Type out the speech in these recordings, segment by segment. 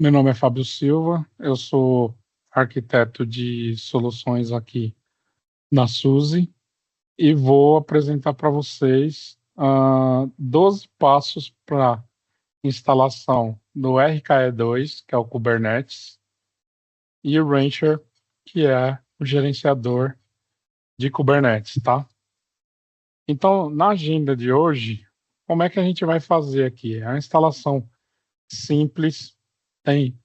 Meu nome é Fábio Silva, eu sou arquiteto de soluções aqui na SUSE e vou apresentar para vocês 12 passos para instalação do RKE2, que é o Kubernetes, e o Rancher, que é o gerenciador de Kubernetes, tá? Então, na agenda de hoje, como é que a gente vai fazer aqui? É uma instalação simples, tem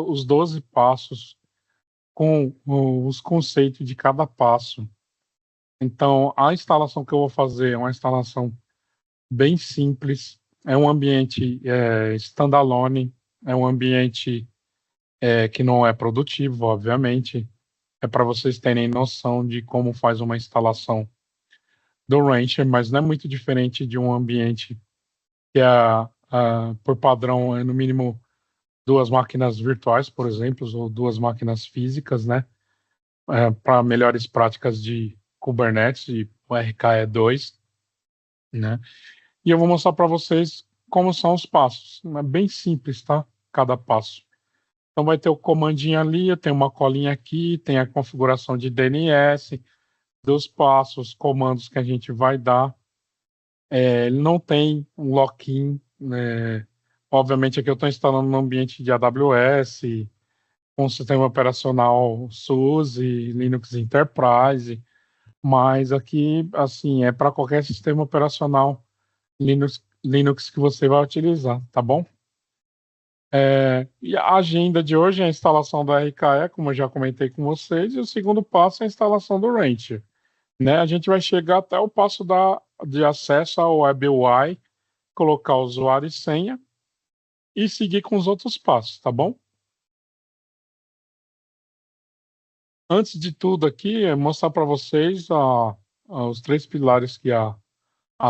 os 12 passos com os conceitos de cada passo. Então, a instalação que eu vou fazer é uma instalação bem simples, é um ambiente standalone, é um ambiente que não é produtivo, obviamente, é para vocês terem noção de como faz uma instalação do Rancher, mas não é muito diferente de um ambiente que por padrão, é no mínimo duas máquinas virtuais, por exemplo, ou duas máquinas físicas, né? Para melhores práticas de Kubernetes e o RKE2, né? E eu vou mostrar para vocês como são os passos. É bem simples, tá? Cada passo. Então vai ter o comandinho ali, tem uma colinha aqui, tem a configuração de DNS, dos passos, comandos que a gente vai dar. Ele não tem um lock-in, né? Obviamente aqui eu estou instalando no ambiente de AWS, com sistema operacional SUSE, Linux Enterprise, mas aqui, assim, é para qualquer sistema operacional Linux que você vai utilizar, tá bom? E a agenda de hoje é a instalação do RKE, como eu já comentei com vocês, e o segundo passo é a instalação do Rancher, né? A gente vai chegar até o passo de acesso ao WebUI, colocar o usuário e senha e seguir com os outros passos, tá bom? Antes de tudo aqui, é mostrar para vocês os três pilares que a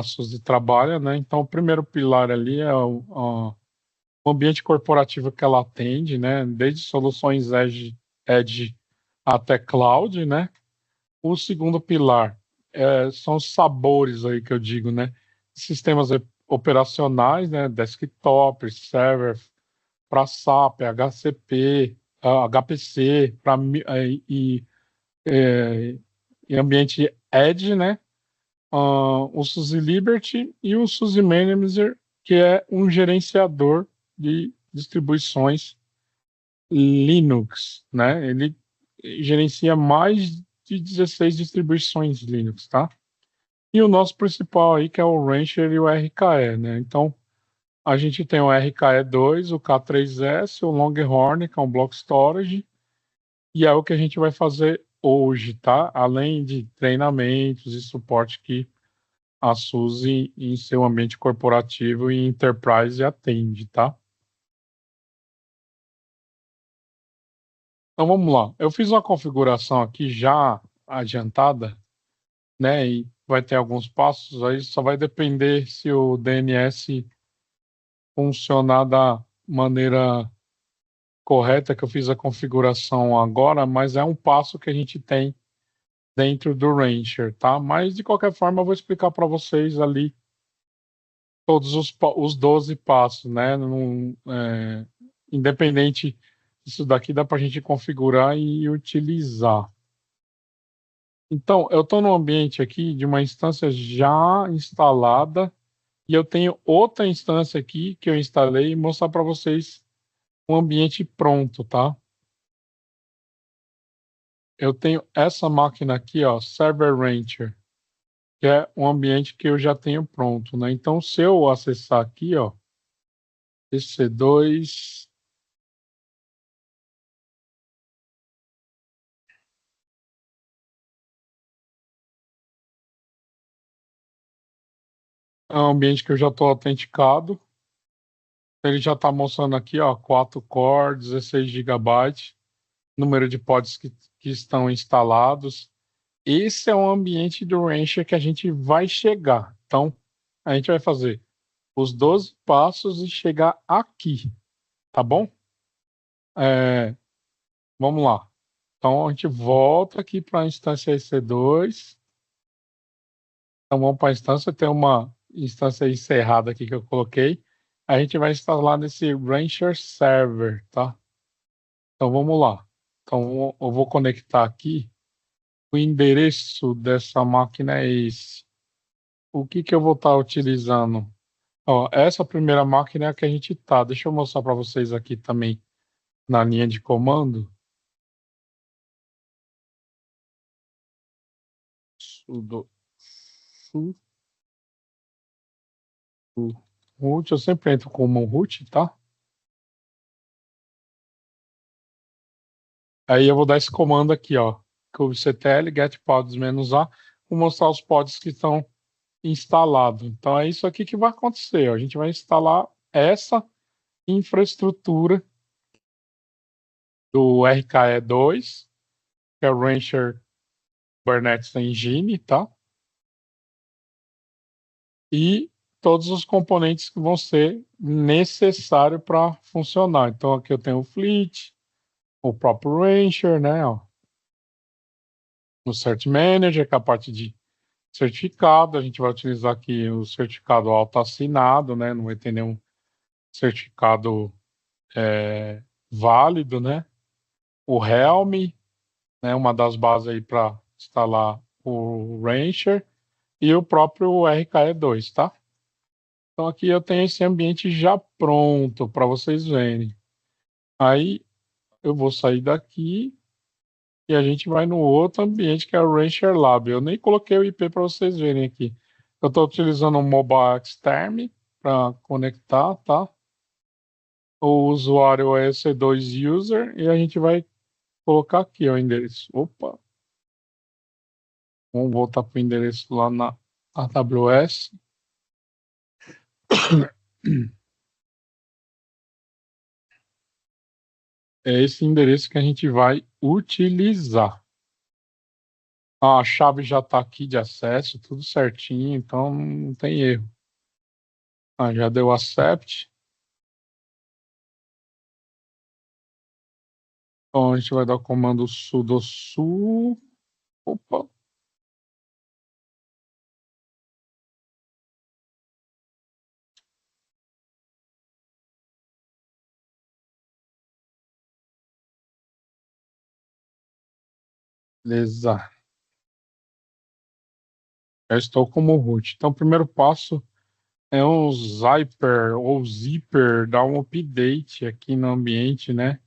SUSE trabalha, né? Então, o primeiro pilar ali é o ambiente corporativo que ela atende, né? Desde soluções Edge até cloud, né? O segundo pilar são os sabores aí que eu digo, né? Sistemas operacionais, né? Desktop, server, para SAP, HCP, HPC, eh, e ambiente Edge, né? O SUSE Liberty e o SUSE Manager, que é um gerenciador de distribuições Linux, né? Ele gerencia mais de 16 distribuições Linux, tá? E o nosso principal aí, que é o Rancher e o RKE, né? Então, a gente tem o RKE2, o K3S, o Longhorn, que é um block storage, e é o que a gente vai fazer hoje, tá? Além de treinamentos e suporte que a SUSE em seu ambiente corporativo e enterprise atende, tá? Então vamos lá. Eu fiz uma configuração aqui já adiantada, né? E vai ter alguns passos aí, só vai depender se o DNS funcionar da maneira correta que eu fiz a configuração agora, mas é um passo que a gente tem dentro do Rancher, tá? Mas de qualquer forma eu vou explicar para vocês ali todos os 12 passos, né? Independente disso daqui, dá para a gente configurar e utilizar. Então, eu estou no ambiente aqui de uma instância já instalada e eu tenho outra instância aqui que eu instalei e mostrar para vocês um ambiente pronto, tá? Eu tenho essa máquina aqui, ó, Server Rancher, que é um ambiente que eu já tenho pronto, né? Então, se eu acessar aqui, ó, EC2, é um ambiente que eu já estou autenticado. Ele já está mostrando aqui, ó, 4 core, 16 GB, número de pods que estão instalados. Esse é o ambiente do Rancher que a gente vai chegar. Então, a gente vai fazer os 12 passos e chegar aqui, tá bom? É, vamos lá. Então, a gente volta aqui para a instância EC2. Então, vamos para a instância. Tem uma instância encerrada aqui que eu coloquei. a gente vai instalar nesse Rancher Server, tá? Então vamos lá. Então eu vou conectar aqui. O endereço dessa máquina é esse. O que que eu vou estar utilizando? Ó, essa primeira máquina é a que a gente tá. Deixa eu mostrar para vocês aqui também na linha de comando. Sudo root, eu sempre entro como root, tá? Aí eu vou dar esse comando aqui, ó, kubectl get pods -a, vou mostrar os pods que estão instalados. Então é isso aqui que vai acontecer, ó. A gente vai instalar essa infraestrutura do RKE2, que é o Rancher Kubernetes Engine, tá? E todos os componentes que vão ser necessários para funcionar. Então aqui eu tenho o Fleet, o próprio Rancher, né? Ó, o Cert Manager, que é a parte de certificado. A gente vai utilizar aqui o certificado auto-assinado, né? Não vai ter nenhum certificado válido, né? O Helm, né? Uma das bases aí para instalar o Rancher e o próprio RKE2, tá? Então aqui eu tenho esse ambiente já pronto para vocês verem. Aí eu vou sair daqui e a gente vai no outro ambiente que é o Rancher Lab. Eu nem coloquei o IP para vocês verem aqui. Eu estou utilizando o Mobile Xterm para conectar, tá? O usuário é EC2 User e a gente vai colocar aqui ó, o endereço. Opa! Vamos voltar para o endereço lá na AWS. É esse endereço que a gente vai utilizar. A chave já está aqui de acesso, tudo certinho, então não tem erro. Já deu accept. Então a gente vai dar o comando sudo su. Opa. Beleza. Já estou como root. Então o primeiro passo é um Zyper ou Zipper, dar um update aqui no ambiente, né?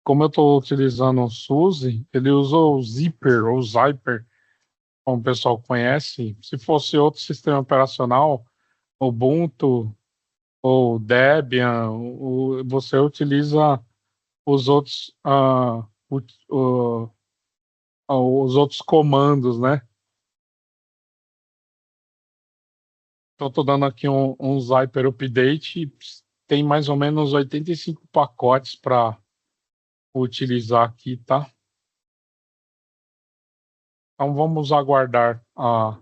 Como eu estou utilizando o SUSE, ele usa o Zipper ou Zyper, como o pessoal conhece. Se fosse outro sistema operacional, Ubuntu ou Debian, você utiliza os outros, os outros comandos, né? Então, estou dando aqui um Zyper Update, tem mais ou menos 85 pacotes para utilizar aqui, tá? Então vamos aguardar a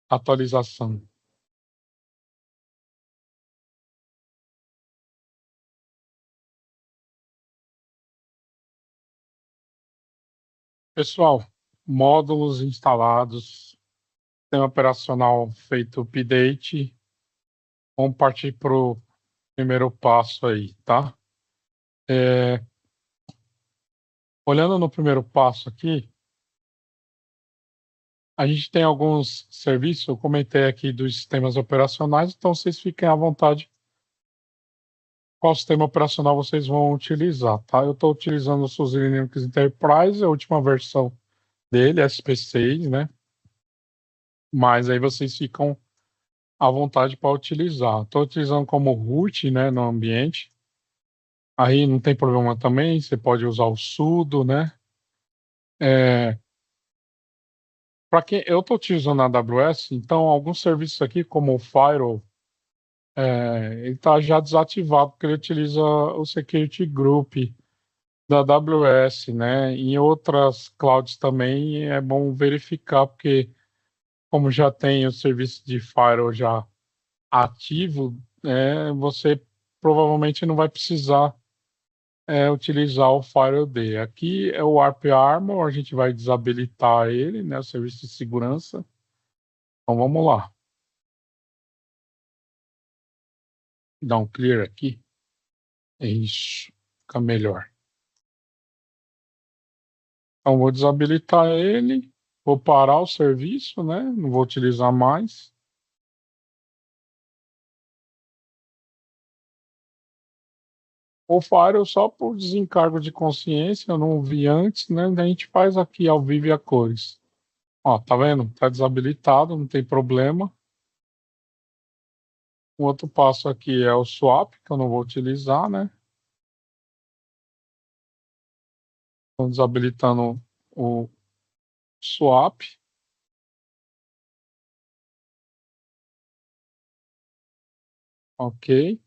atualização. Pessoal, módulos instalados, sistema operacional feito update, vamos partir para o primeiro passo aí, tá? Olhando no primeiro passo aqui, a gente tem alguns serviços, eu comentei aqui dos sistemas operacionais, então vocês fiquem à vontade qual sistema operacional vocês vão utilizar, tá? Eu estou utilizando o SUSE Linux Enterprise, a última versão dele, SP6, né? Mas aí vocês ficam à vontade para utilizar. Estou utilizando como root, né, no ambiente. Aí não tem problema também, você pode usar o sudo, né? Para quem eu estou utilizando a AWS, então alguns serviços aqui, como o Firewall, ele está já desativado porque ele utiliza o Security Group da AWS, né? Em outras clouds também é bom verificar, porque como já tem o serviço de firewall já ativo, você provavelmente não vai precisar utilizar o Firewall D. Aqui é o ArpArmor, a gente vai desabilitar ele, né? O serviço de segurança. Então vamos lá. Dar um clear aqui. É isso. Fica melhor. Então, vou desabilitar ele. Vou parar o serviço, né? Não vou utilizar mais. O Firewall só por desencargo de consciência, eu não vi antes, né? Daí a gente faz aqui ao vivo e a cores. Ó, tá vendo? Tá desabilitado, não tem problema. O outro passo aqui é o swap, que eu não vou utilizar, né? Estou desabilitando o swap. Ok.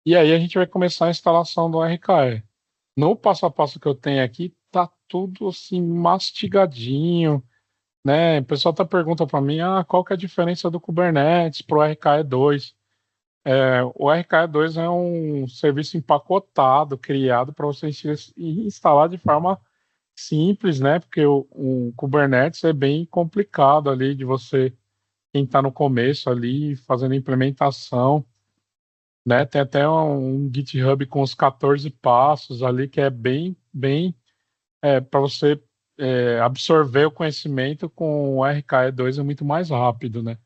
E aí a gente vai começar a instalação do RKE. No passo a passo que eu tenho aqui, tá tudo assim mastigadinho, né? O pessoal tá perguntando para mim, qual que é a diferença do Kubernetes para o RKE2? O RKE2 é um serviço empacotado, criado para você instalar de forma simples, né? Porque o Kubernetes é bem complicado ali de você, quem está no começo ali, fazendo implementação, né? Tem até um GitHub com os 14 passos ali, que é bem para você absorver o conhecimento com o RKE2 é muito mais rápido, né?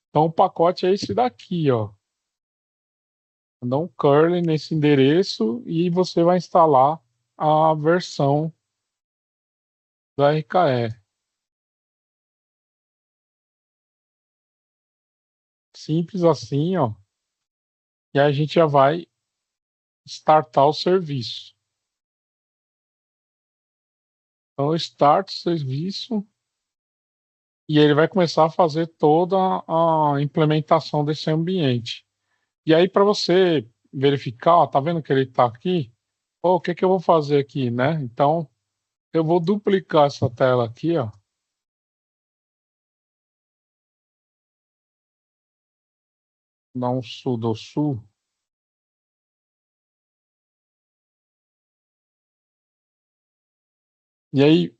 Então o pacote é esse daqui, ó. Dá um curl nesse endereço e você vai instalar a versão do RKE. Simples assim, ó. E aí a gente já vai startar o serviço. Então, start o serviço e ele vai começar a fazer toda a implementação desse ambiente. E aí, para você verificar, ó, tá vendo que ele está aqui? Pô, o que que eu vou fazer aqui, né? Então, eu vou duplicar essa tela aqui, ó. Dar um sudo su. E aí,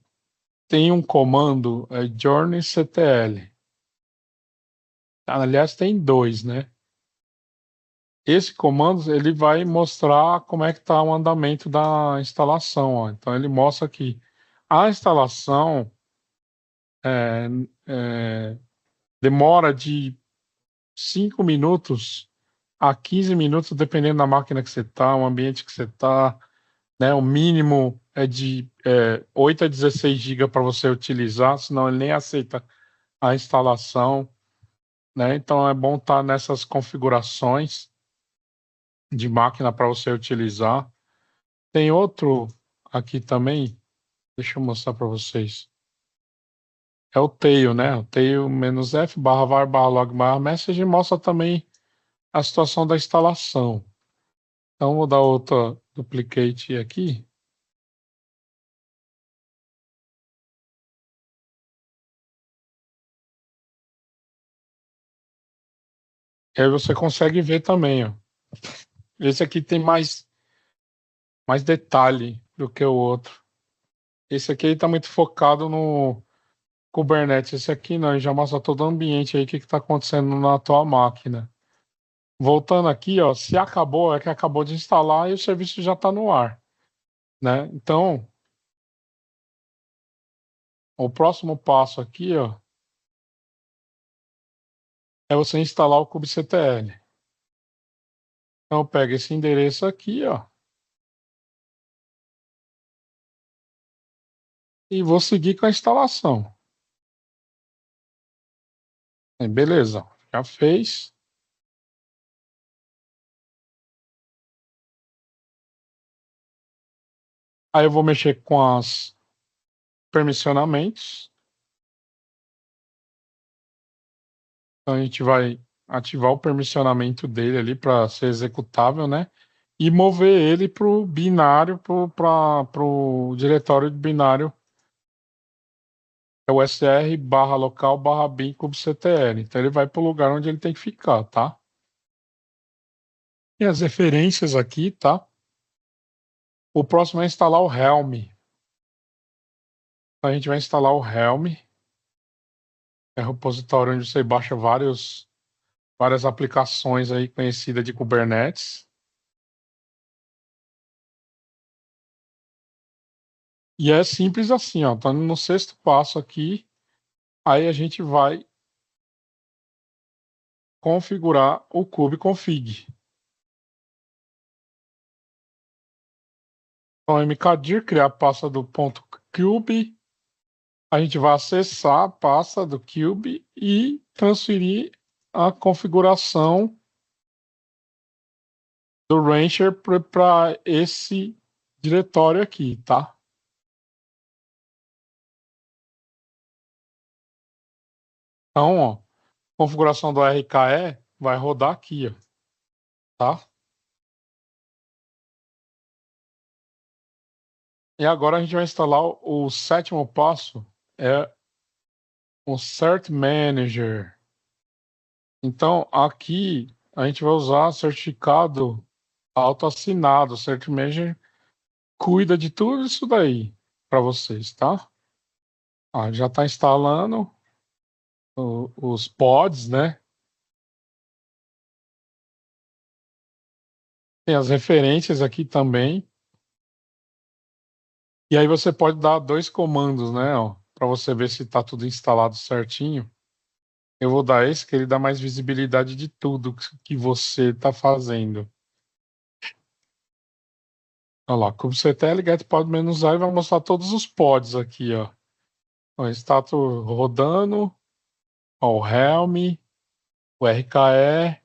tem um comando, journeyctl. Aliás, tem dois, né? Esse comando ele vai mostrar como é que está o andamento da instalação. Ó. Então ele mostra aqui a instalação é, é, demora de 5 minutos a 15 minutos, dependendo da máquina que você está, o ambiente que você está. Né? O mínimo é de 8 a 16 GB para você utilizar, senão ele nem aceita a instalação. Né? Então é bom estar nessas configurações de máquina para você utilizar. Tem outro aqui também, deixa eu mostrar para vocês. É o tail, né? O tail "-f barra var barra log barra message" mostra também a situação da instalação. Então vou dar outra duplicate aqui. E aí você consegue ver também, ó. Esse aqui tem mais detalhe do que o outro. Esse aqui está muito focado no Kubernetes. Esse aqui não, ele já mostra todo o ambiente aí, o que está acontecendo na tua máquina. Voltando aqui, ó, se acabou, é que acabou de instalar e o serviço já está no ar, né? Então, o próximo passo aqui, ó, é você instalar o kubectl. Então, eu pego esse endereço aqui, ó, e vou seguir com a instalação. Beleza, já fez. Aí eu vou mexer com as permissionamentos. Então, a gente vai ativar o permissionamento dele ali para ser executável, né? E mover ele para o binário, para o diretório de binário, é o sr barra local barra bin kubectl. Então ele vai para o lugar onde ele tem que ficar, tá? E as referências aqui, tá? O próximo é instalar o Helm. A gente vai instalar o Helm, é o repositório onde você baixa vários várias aplicações aí conhecidas de Kubernetes. E é simples assim, ó. Tá no sexto passo aqui. Aí a gente vai configurar o kubeconfig. Então, mkdir criar pasta do ponto .cube. A gente vai acessar a pasta do cube e transferir a configuração do Rancher para esse diretório aqui, tá? Então, ó, configuração do RKE vai rodar aqui, ó, tá? E agora a gente vai instalar o sétimo passo, é o Cert Manager. Então, aqui a gente vai usar certificado autoassinado. O Cert Manager cuida de tudo isso daí para vocês, tá? Já está instalando os pods, né? Tem as referências aqui também. E aí você pode dar dois comandos, né? Para você ver se está tudo instalado certinho. Eu vou dar esse, que ele dá mais visibilidade de tudo que você está fazendo. Olha lá, kubectl get pod -a e vai mostrar todos os pods aqui, ó. O status rodando, ó, o Helm, o RKE,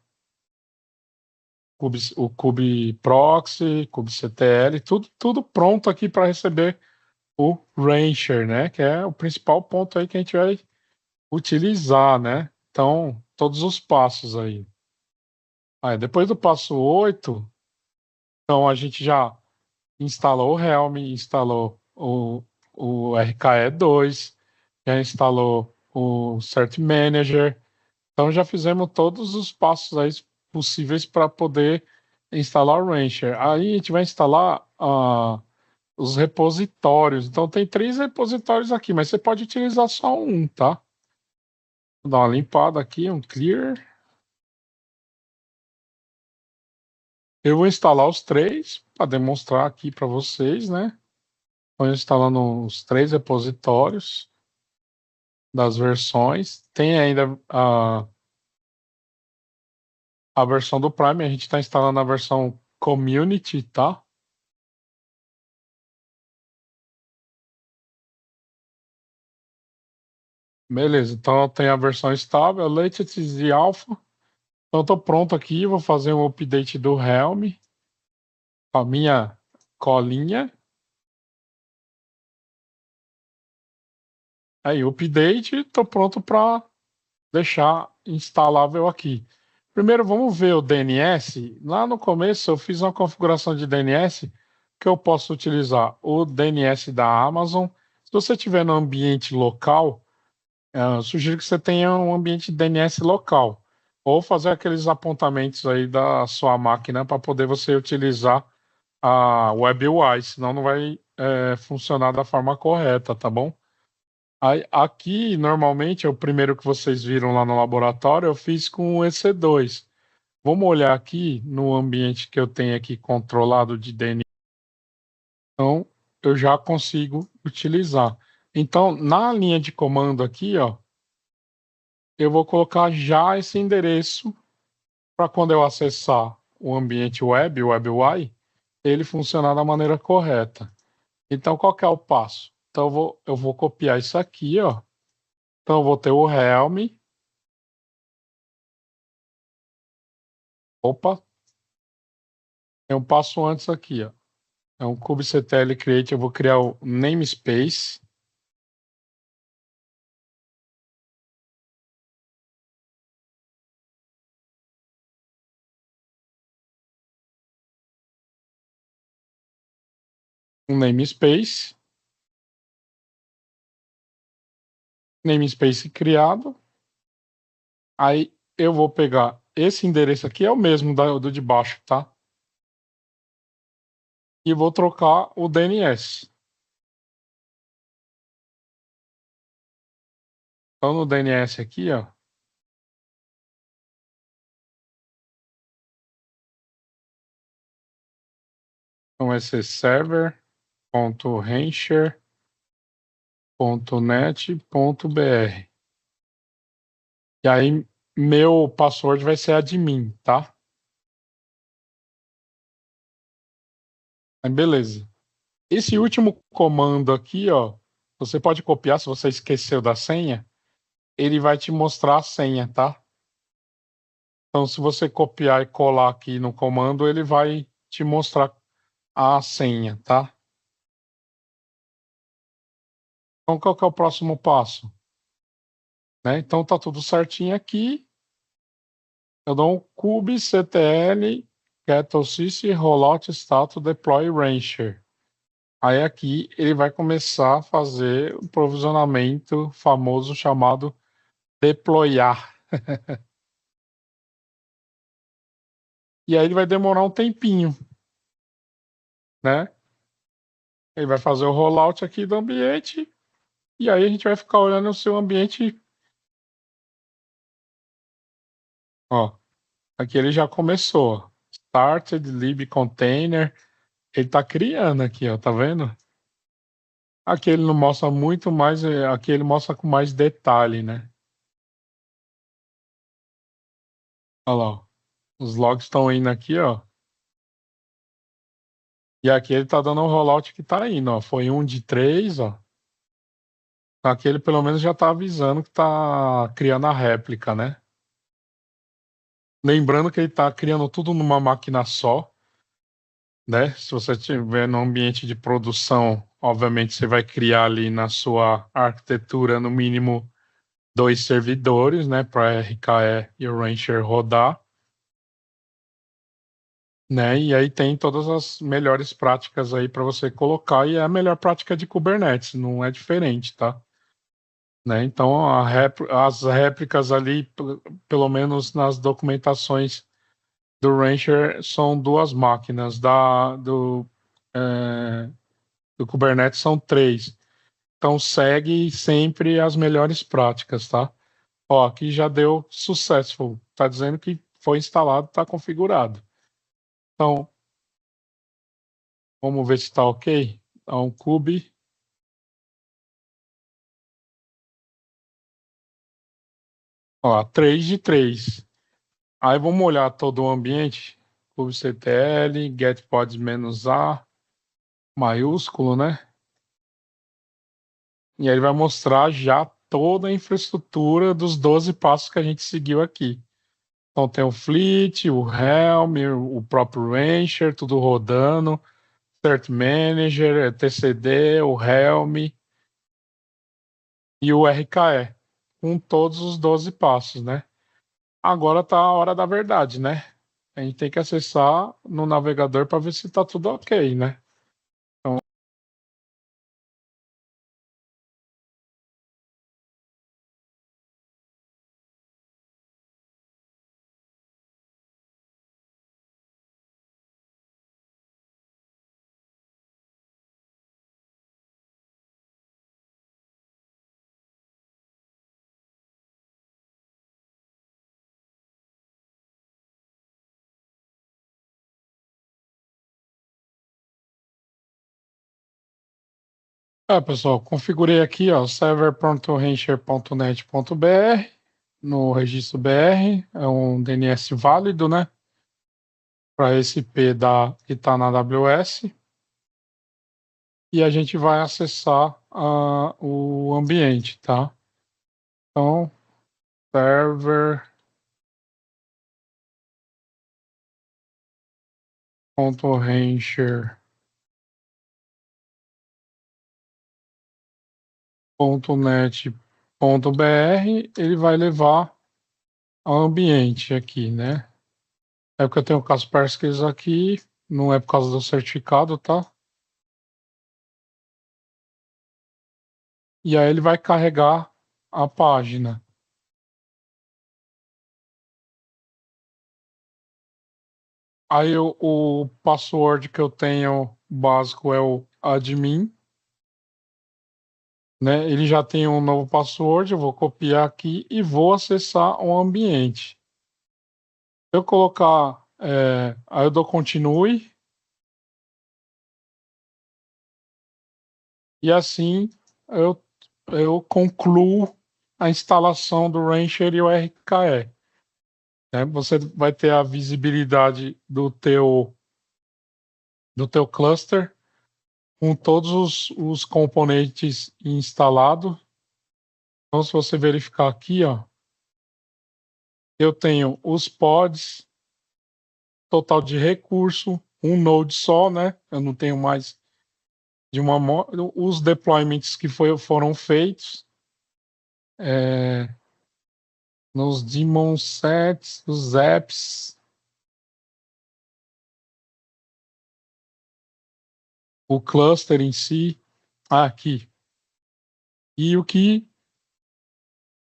o kubeproxy, kubectl, tudo pronto aqui para receber o Rancher, né? Que é o principal ponto aí que a gente vai utilizar, né? Então, todos os passos aí. Aí, depois do passo 8, então a gente já instalou o Helm, instalou o RKE2, já instalou o Cert Manager. Então já fizemos todos os passos aí possíveis para poder instalar o Rancher. Aí a gente vai instalar os repositórios. Então tem 3 repositórios aqui, mas você pode utilizar só um, tá? Vou dar uma limpada aqui, um clear. Eu vou instalar os 3 para demonstrar aqui para vocês, né? Estou instalando os 3 repositórios das versões. Tem ainda a versão do Prime, a gente está instalando a versão Community, tá? Beleza, então tem a versão estável, Latest e Alpha. Então estou pronto aqui, vou fazer um update do Helm, a minha colinha. Aí, update, estou pronto para deixar instalável aqui. Primeiro, vamos ver o DNS. Lá no começo, eu fiz uma configuração de DNS que eu posso utilizar o DNS da Amazon. Se você tiver no ambiente local, eu sugiro que você tenha um ambiente DNS local. Ou fazer aqueles apontamentos aí da sua máquina para poder você utilizar a WebUI, senão não vai funcionar da forma correta, tá bom? Aí, aqui, normalmente, é o primeiro que vocês viram lá no laboratório, eu fiz com o EC2. Vamos olhar aqui no ambiente que eu tenho aqui controlado de DNS, então eu já consigo utilizar. Então, na linha de comando aqui, ó, eu vou colocar já esse endereço para quando eu acessar o ambiente web, o WebUI, ele funcionar da maneira correta. Então, qual que é o passo? Então, eu vou copiar isso aqui, ó. Então, eu vou ter o Helm. Opa, tem um passo antes aqui, ó. É um kubectl create, eu vou criar o namespace. Um namespace criado. Aí eu vou pegar esse endereço aqui, é o mesmo do de baixo, tá? E vou trocar o DNS. Então no DNS aqui, ó, vai ser server.rancher.net.br. E aí, meu password vai ser admin, tá? Aí, beleza. Esse último comando aqui, ó, você pode copiar se você esqueceu da senha, ele vai te mostrar a senha, tá? Então, se você copiar e colar aqui no comando, ele vai te mostrar a senha, tá? Então, qual que é o próximo passo? Né? Então, tá tudo certinho aqui. Eu dou um kubectl getOffice rollout status deploy rancher. Aí aqui ele vai começar a fazer o provisionamento famoso chamado deployar. E aí ele vai demorar um tempinho, né? Ele vai fazer o rollout aqui do ambiente e aí a gente vai ficar olhando o seu ambiente. Ó, aqui ele já começou. Started lib container. Ele tá criando aqui, ó, tá vendo? Aqui ele não mostra muito mais, aqui ele mostra com mais detalhe, né? Olha lá, ó. Os logs estão indo aqui, ó. E aqui ele tá dando um rollout que tá indo, ó. Foi 1 de 3, ó. Aqui ele pelo menos já tá avisando que tá criando a réplica, né? Lembrando que ele tá criando tudo numa máquina só, né? Se você estiver no ambiente de produção, obviamente você vai criar ali na sua arquitetura no mínimo 2 servidores, né? Para RKE e o Rancher rodar. Né? E aí tem todas as melhores práticas aí para você colocar, e é a melhor prática de Kubernetes, não é diferente, tá? Né? Então, as réplicas ali, pelo menos nas documentações do Rancher, são 2 máquinas, do Kubernetes são 3. Então, segue sempre as melhores práticas, tá? Ó, aqui já deu successful, tá dizendo que foi instalado, tá configurado. Então, vamos ver se está ok. Então, kube. Ó, 3 de 3. Aí vamos olhar todo o ambiente. kubectl, getpods-a, maiúsculo, né? E aí ele vai mostrar já toda a infraestrutura dos 12 passos que a gente seguiu aqui. Então tem o Fleet, o Helm, o próprio Rancher, tudo rodando, Cert Manager, etcd, o Helm e o RKE, com todos os 12 passos, né? Agora tá a hora da verdade, né? A gente tem que acessar no navegador para ver se tá tudo ok, né? Então, pessoal, configurei aqui, ó, server.rancher.net.br no registro BR, é um DNS válido, né? Para esse IP que está na AWS. E a gente vai acessar o ambiente, tá? Então, server.rancher.net.br, ele vai levar ao ambiente aqui, né? É porque eu tenho o Kaspersky aqui, não é por causa do certificado, tá? E aí ele vai carregar a página. Aí o password que eu tenho básico é o admin, né? Ele já tem um novo password, eu vou copiar aqui e vou acessar o ambiente. Se eu colocar, aí eu dou continue, E assim eu concluo a instalação do Rancher e o RKE. Né? Você vai ter a visibilidade do teu cluster com todos os componentes instalados. Então, se você verificar aqui, ó, eu tenho os pods, total de recurso, um node só, né? Eu não tenho mais de uma os deployments que foram feitos nos daemon sets, os apps, o cluster em si, aqui, e o que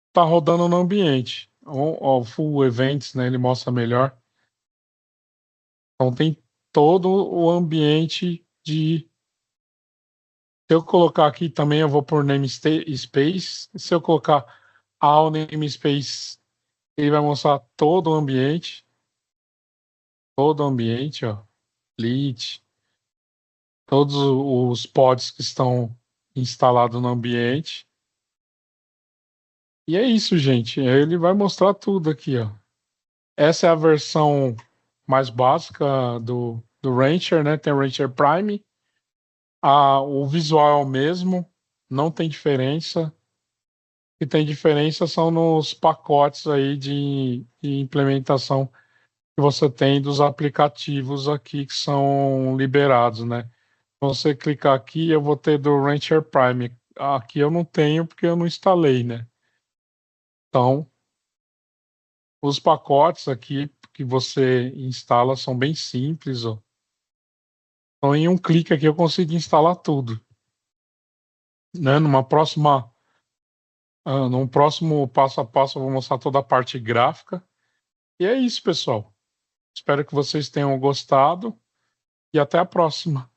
está rodando no ambiente. O full events, né? Ele mostra melhor. Então tem todo o ambiente de. Se eu colocar aqui também, eu vou por namespace. Se eu colocar all namespace, ele vai mostrar todo o ambiente, ó, lead, todos os pods que estão instalados no ambiente. E é isso, gente. Ele vai mostrar tudo aqui, ó. Essa é a versão mais básica do Rancher, né? Tem o Rancher Prime. O visual é o mesmo, não tem diferença. O que tem diferença são nos pacotes aí de implementação que você tem dos aplicativos aqui que são liberados, né? Se você clicar aqui, eu vou ter do Rancher Prime. Aqui eu não tenho porque eu não instalei, né? Então, os pacotes aqui que você instala são bem simples, ó. Então, em um clique aqui eu consigo instalar tudo, né? Num próximo passo a passo eu vou mostrar toda a parte gráfica. E é isso, pessoal. Espero que vocês tenham gostado e até a próxima.